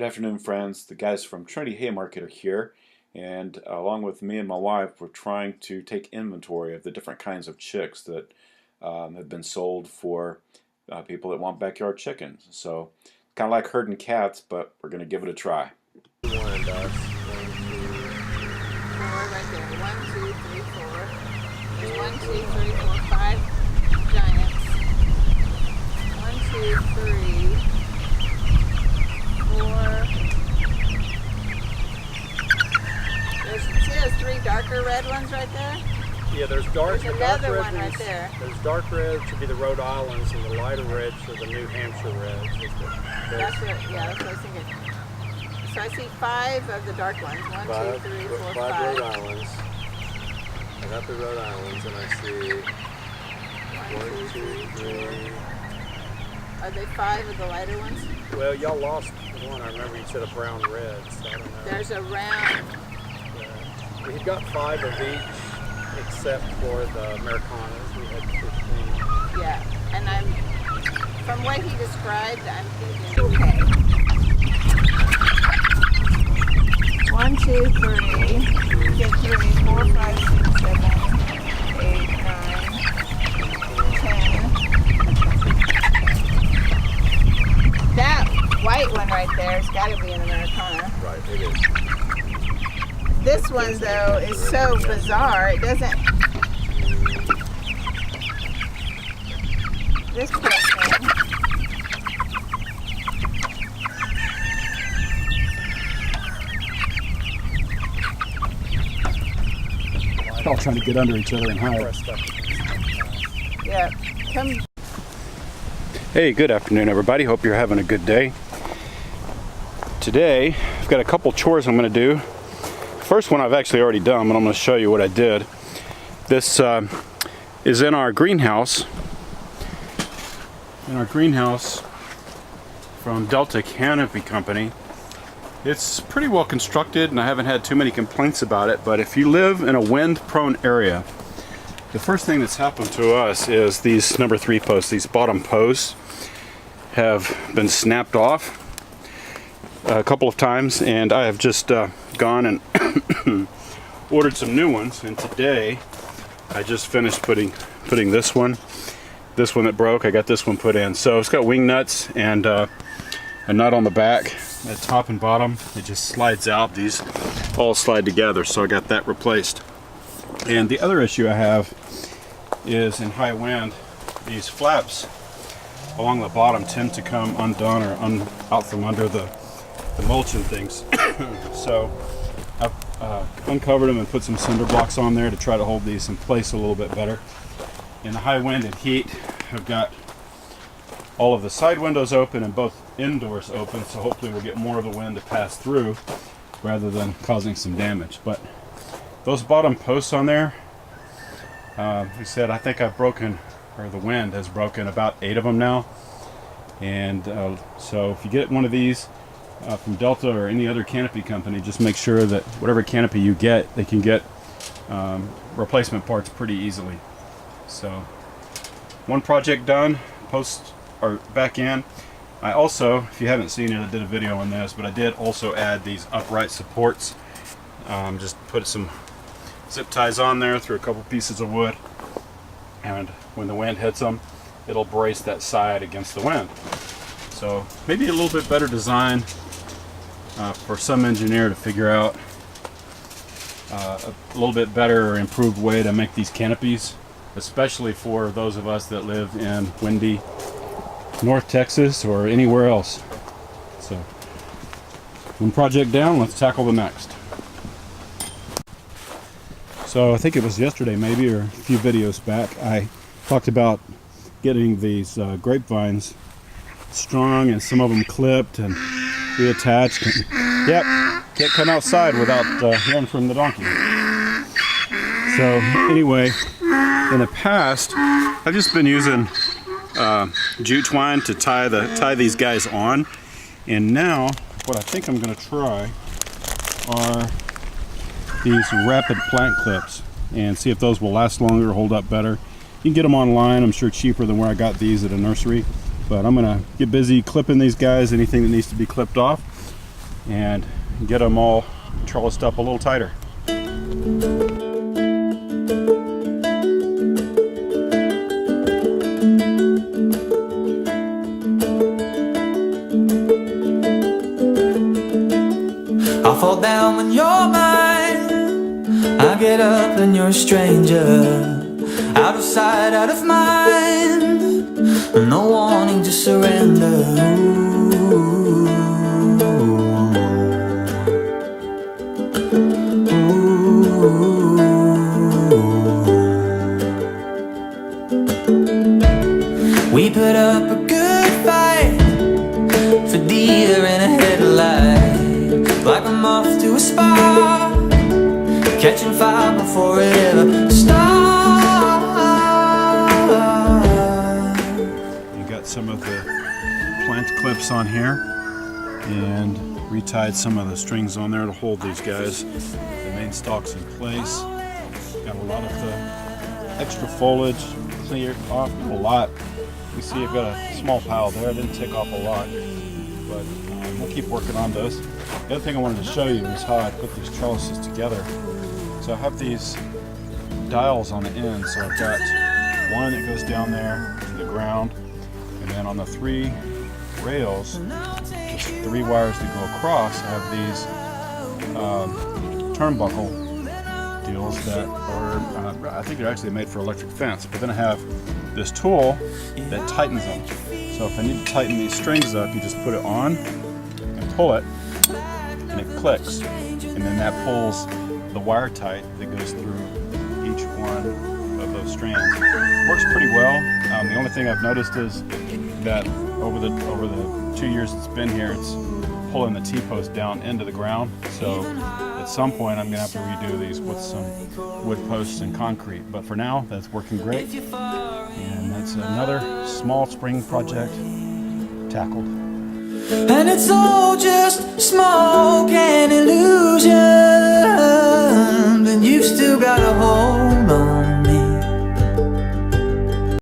afternoon, friends. The guys from Trinity Hay Market are here, and along with me and my wife, we're trying to take inventory of the different kinds of chicks that have been sold for people that want backyard chickens. So, kind of like herding cats, but we're going to give it a try. Four right there. 1, 2, 3, 4. There's 1, 2, 3, 4, 5 giants. 1, 2, 3, 4. See those 3 darker red ones right there? Yeah, there's dark. There's dark another red one right ones, there. There's dark red, should be the Rhode Islands, and the lighter red are the New Hampshire reds. That's what I was thinking. So I see 5 of the dark ones. 1, 2, 3, 4, 5. 5 Rhode Islands. I got the Rhode Islands, and I see 1, 2, 3. Are they 5 of the lighter ones? Well, y'all lost one. I remember you said a brown red, so I don't know. There's a round. Yeah. We've got 5 of each, except for the Americanas. We had 15. Yeah, and from what he described, I'm thinking, okay. 1, 2, 3, get 3, 4, 5, 6, 7, 8, 9, 10. That white one right there has got to be an Americana. Right, it is. This one, though, is so bizarre. It doesn't... This person... All trying to get under each other and hide. Yeah, come. Hey, good afternoon, everybody. Hope you're having a good day. Today, I've got a couple chores I'm going to do. First one I've actually already done, but I'm going to show you what I did. This is in our greenhouse. From Delta Canopy Company. It's pretty well constructed, and I haven't had too many complaints about it, but if you live in a wind-prone area, the first thing that's happened to us is these number 3 posts, these bottom posts, have been snapped off a couple of times, and I have just gone and ordered some new ones, and today I just finished putting this one that broke. I got this one put in. So it's got wing nuts and a nut on the back at top and bottom. It just slides out. These all slide together, so I got that replaced. And the other issue I have is in high wind, these flaps along the bottom tend to come undone or out from under the mulch and things. So I've uncovered them and put some cinder blocks on there to try to hold these in place a little bit better. In the high wind and heat, I've got all of the side windows open and both indoors open, so hopefully we'll get more of the wind to pass through rather than causing some damage. But those bottom posts on there, he said, I think I've broken, or the wind has broken about 8 of them now. And so if you get one of these from Delta or any other canopy company, just make sure that whatever canopy you get, they can get replacement parts pretty easily. So one project done, posts are back in. I also, if you haven't seen it, I did a video on this, but I did also add these upright supports. Just put some zip ties on there, threw a couple pieces of wood, and when the wind hits them, it'll brace that side against the wind. So maybe a little bit better design for some engineer to figure out a little bit better or improved way to make these canopies, especially for those of us that live in windy North Texas or anywhere else. So one project down, let's tackle the next. So I think it was yesterday maybe, or a few videos back, I talked about getting these grapevines strung and some of them clipped and reattached. And, yep, can't come outside without hearing from the donkey. So anyway, in the past, I've just been using jute twine to tie these guys on, and now what I think I'm going to try are these rapid plant clips and see if those will last longer, hold up better. You can get them online, I'm sure cheaper than where I got these at a nursery, but I'm going to get busy clipping these guys, anything that needs to be clipped off, and get them all trellised up a little tighter. I fall down when you're mine. I get up and you're a stranger. Out of sight, out of mind. No warning to surrender. We put up a good fight for deer in a headlight, like I'm off to a spa, catching fire before it ever starts. You got some of the plant clips on here, and retied some of the strings on there to hold these guys, the main stalks in place. Got a lot of the extra foliage cleared off, a lot. You see I've got a small pile there. I didn't take off a lot, but we'll keep working on those. The other thing I wanted to show you is how I put these trellises together. So I have these dials on the end. So I've got one that goes down there to the ground, and then on the 3 rails, just 3 wires that go across, I have these turnbuckle deals that are, I think they're actually made for electric fence. But then I have this tool that tightens them. So if I need to tighten these strings up, you just put it on and pull it, and it clicks, and then that pulls the wire tight that goes through each one of those strands. Works pretty well. The only thing I've noticed is that over the 2 years it's been here, it's pulling the T-post down into the ground. So at some point I'm gonna have to redo these with some wood posts and concrete. But for now, that's working great. And that's another small spring project tackled. And it's all just